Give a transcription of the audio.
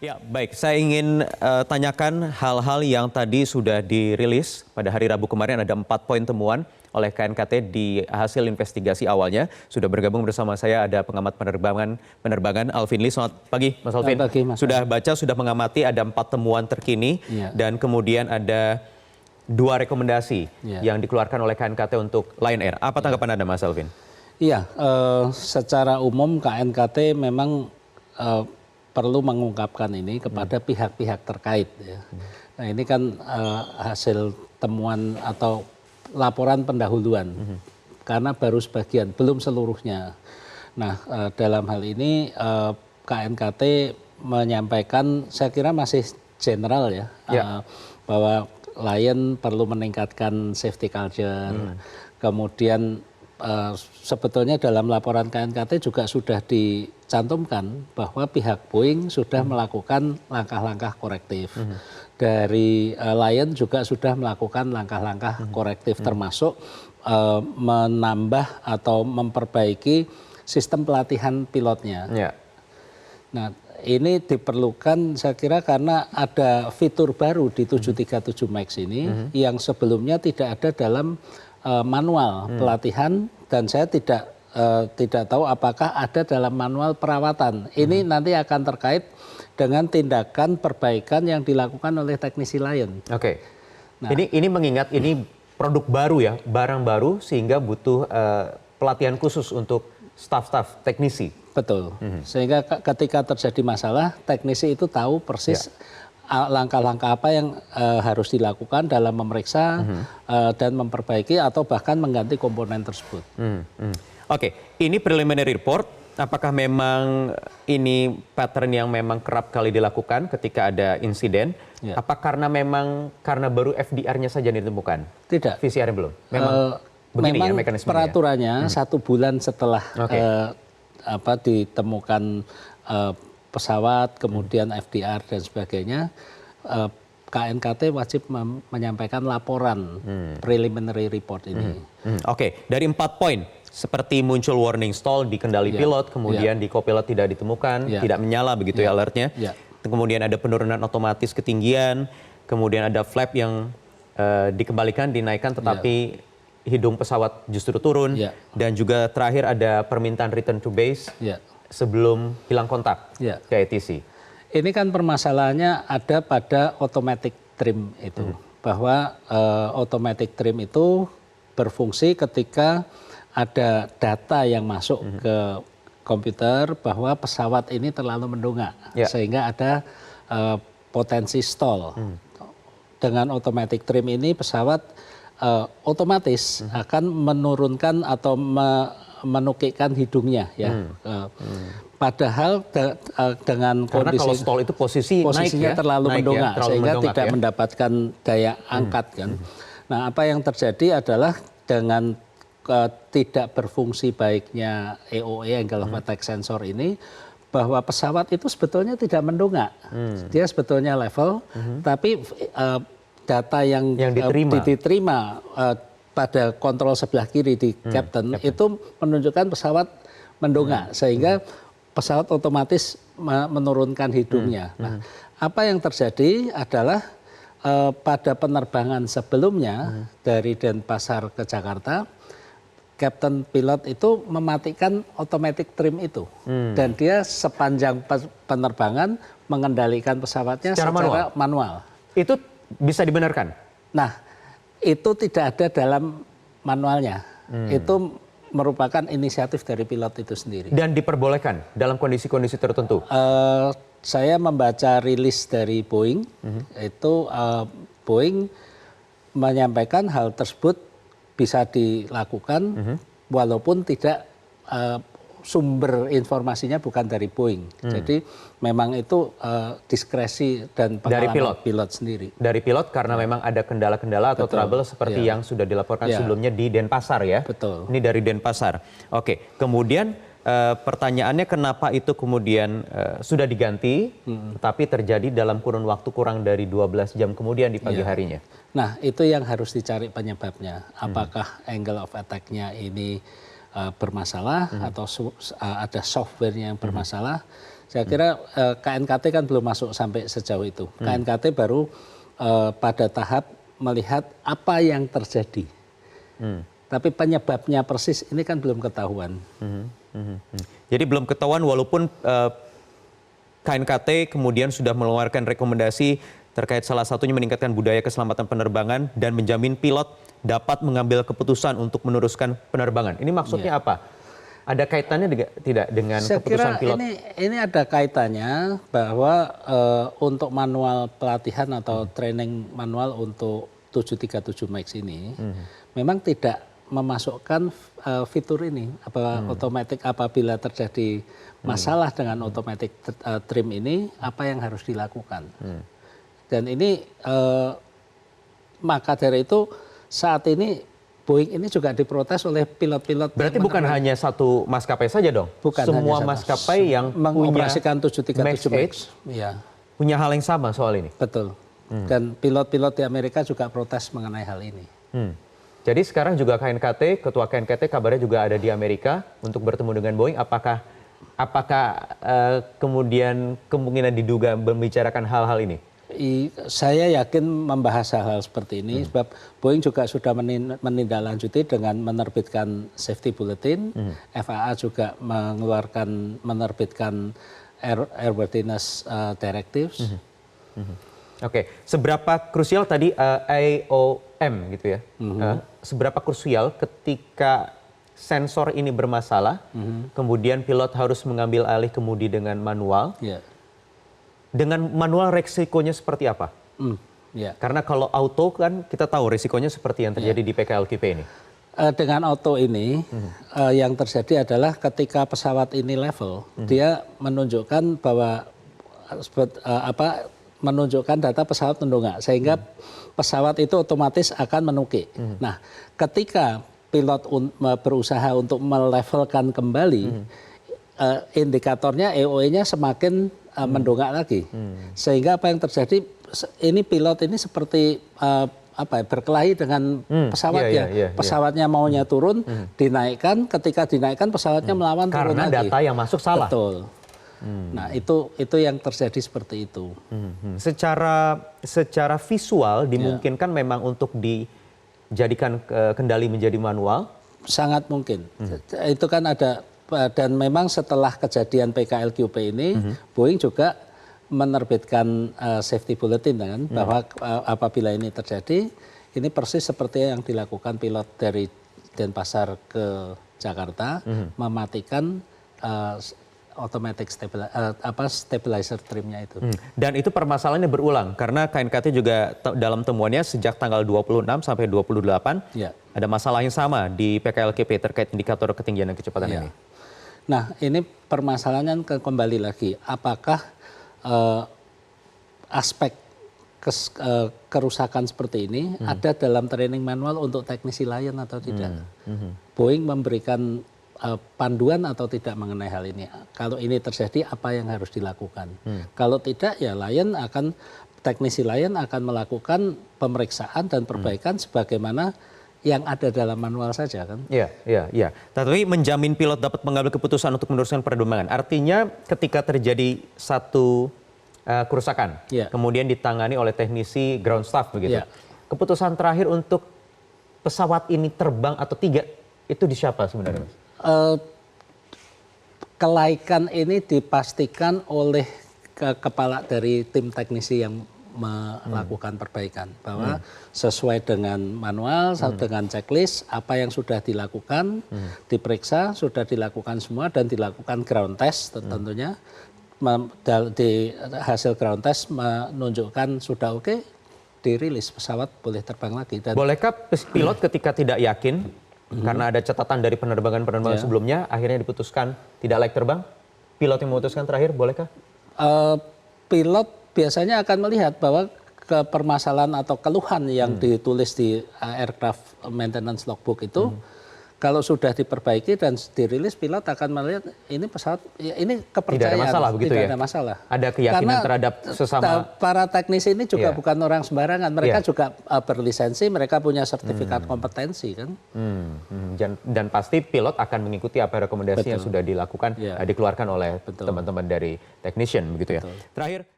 Ya, baik. Saya ingin tanyakan hal-hal yang tadi sudah dirilis pada hari Rabu kemarin. Ada 4 poin temuan oleh KNKT di hasil investigasi awalnya. Sudah bergabung bersama saya ada pengamat penerbangan Alvin Lee. Selamat pagi, Mas Alvin. Selamat pagi, Mas. Sudah baca, sudah mengamati ada 4 temuan terkini dan kemudian ada 2 rekomendasi yang dikeluarkan oleh KNKT untuk Lion Air. Apa tanggapan Anda, Mas Alvin? Iya, secara umum KNKT memang perlu mengungkapkan ini kepada pihak-pihak terkait. Ya. Nah ini kan hasil temuan atau laporan pendahuluan, karena baru sebagian, belum seluruhnya. Nah dalam hal ini KNKT menyampaikan, saya kira masih general ya, bahwa Lion perlu meningkatkan safety culture, kemudian sebetulnya dalam laporan KNKT juga sudah dicantumkan bahwa pihak Boeing sudah melakukan langkah-langkah korektif. Dari Lion juga sudah melakukan langkah-langkah korektif termasuk menambah atau memperbaiki sistem pelatihan pilotnya. Nah ini diperlukan saya kira karena ada fitur baru di 737 MAX ini yang sebelumnya tidak ada dalam manual pelatihan, dan saya tidak tahu apakah ada dalam manual perawatan. Ini nanti akan terkait dengan tindakan perbaikan yang dilakukan oleh teknisi Lion. Oke. Nah, ini mengingat ini produk baru ya, barang baru sehingga butuh pelatihan khusus untuk staf-staf teknisi. Betul. Sehingga ketika terjadi masalah, teknisi itu tahu persis langkah-langkah apa yang harus dilakukan dalam memeriksa dan memperbaiki atau bahkan mengganti komponen tersebut. Oke, ini preliminary report. Apakah memang ini pattern yang memang kerap kali dilakukan ketika ada insiden? Apa karena baru FDR-nya saja ditemukan? Tidak. VCR-nya belum? Memang peraturannya 1 bulan setelah ditemukan pesawat, kemudian FDR dan sebagainya, KNKT wajib menyampaikan laporan preliminary report ini. Oke, dari 4 poin, seperti muncul warning stall di kendali pilot, kemudian di co-pilot tidak ditemukan, tidak menyala begitu ya alertnya. Kemudian ada penurunan otomatis ketinggian, kemudian ada flap yang dikembalikan, dinaikkan, tetapi hidung pesawat justru turun, dan juga terakhir ada permintaan return to base sebelum hilang kontak ke ATC. Ini kan permasalahannya ada pada automatic trim itu, bahwa automatic trim itu berfungsi ketika ada data yang masuk ke komputer bahwa pesawat ini terlalu mendongak, sehingga ada potensi stall. Dengan automatic trim ini pesawat otomatis akan menurunkan atau menukikkan hidungnya ya. Padahal dengan kondisi kalau stall itu posisinya terlalu mendongak sehingga tidak mendapatkan daya angkat kan. Nah, apa yang terjadi adalah dengan tidak berfungsi baiknya AOE angle of attack sensor ini, bahwa pesawat itu sebetulnya tidak mendongak. Dia sebetulnya level, tapi data yang diterima pada kontrol sebelah kiri di captain itu menunjukkan pesawat mendongak, sehingga pesawat otomatis menurunkan hidungnya. Nah, apa yang terjadi adalah pada penerbangan sebelumnya dari Denpasar ke Jakarta, Captain pilot itu mematikan automatic trim itu, dan dia sepanjang penerbangan mengendalikan pesawatnya secara manual. Itu bisa dibenarkan? Nah, itu tidak ada dalam manualnya. Itu merupakan inisiatif dari pilot itu sendiri. Dan diperbolehkan dalam kondisi-kondisi tertentu? Saya membaca rilis dari Boeing, itu Boeing menyampaikan hal tersebut bisa dilakukan walaupun tidak sumber informasinya bukan dari Boeing. Jadi memang itu diskresi dan pengalaman pilot sendiri. Dari pilot karena memang ada kendala-kendala atau trouble seperti yang sudah dilaporkan sebelumnya di Denpasar ya. Betul. Ini dari Denpasar. Oke, kemudian pertanyaannya kenapa itu kemudian sudah diganti, tapi terjadi dalam kurun waktu kurang dari 12 jam kemudian di pagi harinya. Nah, itu yang harus dicari penyebabnya. Apakah angle of attack-nya ini bermasalah atau ada software-nya yang bermasalah, Saya kira KNKT kan belum masuk sampai sejauh itu. KNKT baru pada tahap melihat apa yang terjadi. Tapi penyebabnya persis ini kan belum ketahuan. Jadi belum ketahuan walaupun KNKT kemudian sudah mengeluarkan rekomendasi terkait salah satunya meningkatkan budaya keselamatan penerbangan dan menjamin pilot dapat mengambil keputusan untuk meneruskan penerbangan. Ini maksudnya apa? Ada kaitannya tidak dengan keputusan pilot? Saya kira ini ada kaitannya bahwa untuk manual pelatihan atau training manual untuk 737 MAX ini memang tidak memasukkan fitur ini otomatis apabila terjadi masalah dengan automatic trim ini apa yang harus dilakukan. Dan ini maka dari itu saat ini Boeing ini juga diprotes oleh pilot-pilot. Berarti bukan hanya satu maskapai saja dong? Bukan semua maskapai yang mengoperasikan 737 MAX ya. Punya hal yang sama soal ini? Betul. Dan pilot-pilot di Amerika juga protes mengenai hal ini. Jadi sekarang juga KNKT, ketua KNKT kabarnya juga ada di Amerika untuk bertemu dengan Boeing. Apakah kemudian kemungkinan diduga membicarakan hal-hal ini? Saya yakin membahas hal-hal seperti ini sebab Boeing juga sudah menindaklanjuti dengan menerbitkan safety bulletin. FAA juga menerbitkan airworthiness directives. Oke, seberapa krusial tadi AOM gitu ya? Seberapa krusial ketika sensor ini bermasalah, kemudian pilot harus mengambil alih kemudi dengan manual. Dengan manual resikonya seperti apa? Karena kalau auto kan kita tahu resikonya seperti yang terjadi di PKLQP ini. Dengan auto ini yang terjadi adalah ketika pesawat ini level, dia menunjukkan bahwa menunjukkan data pesawat mendongak sehingga pesawat itu otomatis akan menukik. Nah, ketika pilot berusaha untuk melevelkan kembali, indikatornya EOE-nya semakin mendongak lagi. Sehingga apa yang terjadi, ini pilot ini seperti berkelahi dengan pesawatnya. Pesawatnya maunya turun, dinaikkan, ketika dinaikkan pesawatnya melawan turun lagi. Karena data yang masuk salah. Betul. Nah, itu yang terjadi seperti itu. Secara visual dimungkinkan memang untuk dijadikan kendali menjadi manual? Sangat mungkin. Itu kan ada, dan memang setelah kejadian PKLQP ini, Boeing juga menerbitkan safety bulletin kan, bahwa apabila ini terjadi, ini persis seperti yang dilakukan pilot dari Denpasar ke Jakarta, mematikan automatic stabilizer trimnya itu. Dan itu permasalahannya berulang karena KNKT juga dalam temuannya sejak tanggal 26 sampai 28 ada masalah yang sama di PKLQP terkait indikator ketinggian dan kecepatan ini. Nah, ini permasalahannya kembali lagi, apakah aspek kerusakan seperti ini ada dalam training manual untuk teknisi Lion atau tidak? Boeing memberikan panduan atau tidak mengenai hal ini. Kalau ini terjadi, apa yang harus dilakukan? Kalau tidak, ya teknisi Lion akan melakukan pemeriksaan dan perbaikan sebagaimana yang ada dalam manual saja kan? Iya. Tapi menjamin pilot dapat mengambil keputusan untuk meneruskan penerbangan. Artinya ketika terjadi satu kerusakan, kemudian ditangani oleh teknisi ground staff begitu. Keputusan terakhir untuk pesawat ini terbang atau tidak, itu di siapa sebenarnya, Mas? Kelaikan ini dipastikan oleh kepala dari tim teknisi yang melakukan perbaikan, bahwa sesuai dengan manual, dengan checklist, apa yang sudah dilakukan, diperiksa, sudah dilakukan semua dan dilakukan ground test tentunya. Di hasil ground test menunjukkan sudah oke, dirilis pesawat boleh terbang lagi. Bolehkah pilot ketika tidak yakin karena ada catatan dari penerbangan-penerbangan sebelumnya, akhirnya diputuskan tidak layak terbang? Pilot yang memutuskan terakhir, bolehkah? Pilot biasanya akan melihat bahwa permasalahan atau keluhan yang ditulis di aircraft maintenance logbook itu, Kalau sudah diperbaiki dan dirilis, pilot akan melihat ini pesawat, ya ini kepercayaan. Tidak ada masalah begitu tidak ya? ada masalah. Ada keyakinan Karena terhadap sesama. Para teknisi ini juga bukan orang sembarangan. Mereka Iya. juga berlisensi, mereka punya sertifikat kompetensi kan. Dan pasti pilot akan mengikuti apa rekomendasi yang sudah dilakukan, dikeluarkan oleh teman-teman dari technician begitu ya. Terakhir.